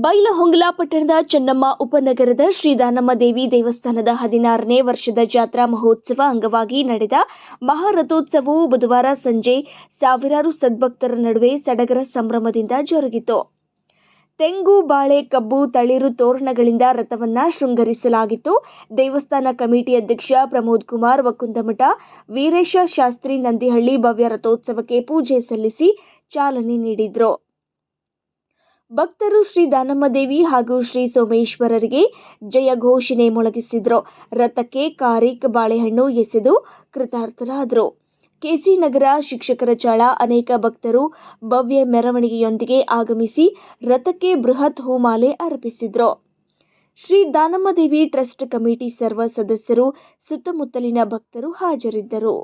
ಬೈಲಹೊಂಗಲ ಪಟ್ಟಣದ ಚೆನ್ನಮ್ಮ ಉಪನಗರದ ಶ್ರೀ ದಾನಮ್ಮ ದೇವಿ ದೇವಸ್ಥಾನದ 16ನೇ ವರ್ಷದ ಜಾತ್ರಾ ಮಹೋತ್ಸವ ಅಂಗವಾಗಿ ನಡೆದ ಮಹಾರಥೋತ್ಸವವು ಬುಧವಾರ ಸಂಜೆ ಸಾವಿರಾರು ಸದ್ಭಕ್ತರ ನಡುವೆ ಸಡಗರ ಸಂಭ್ರಮದಿಂದ ಜರುಗಿತು. ತೆಂಗು, ಬಾಳೆ, ಕಬ್ಬು, ತಳಿರು ತೋರಣಗಳಿಂದ ರಥವನ್ನು ಶೃಂಗರಿಸಲಾಗಿತ್ತು. ದೇವಸ್ಥಾನ ಕಮಿಟಿ ಅಧ್ಯಕ್ಷ ಪ್ರಮೋದ್ ಕುಮಾರ್ ವಕ್ಕುಂದಮಠ, ವೀರೇಶ ಶಾಸ್ತ್ರಿ ನಂದಿಹಳ್ಳಿ ಭವ್ಯ ರಥೋತ್ಸವಕ್ಕೆ ಪೂಜೆ ಸಲ್ಲಿಸಿ ಚಾಲನೆ ನೀಡಿದರು. ಭಕ್ತರು ಶ್ರೀ ದಾನಮ್ಮ ದೇವಿ ಹಾಗೂ ಶ್ರೀ ಸೋಮೇಶ್ವರರಿಗೆ ಜಯ ಘೋಷಣೆ ಮೊಳಗಿಸಿದರು. ರಥಕ್ಕೆ ಕಾರಿಕ್ ಬಾಳೆಹಣ್ಣು ಎಸೆದು ಕೃತಾರ್ಥರಾದರು. ಕೆಸಿ ನಗರ ಶಿಕ್ಷಕರ ಚಾಳ ಅನೇಕ ಭಕ್ತರು ಭವ್ಯ ಮೆರವಣಿಗೆಯೊಂದಿಗೆ ಆಗಮಿಸಿ ರಥಕ್ಕೆ ಬೃಹತ್ ಹೂಮಾಲೆ ಅರ್ಪಿಸಿದರು. ಶ್ರೀ ದಾನಮ್ಮ ದೇವಿ ಟ್ರಸ್ಟ್ ಕಮಿಟಿ ಸರ್ವ ಸದಸ್ಯರು, ಸುತ್ತಮುತ್ತಲಿನ ಭಕ್ತರು ಹಾಜರಿದ್ದರು.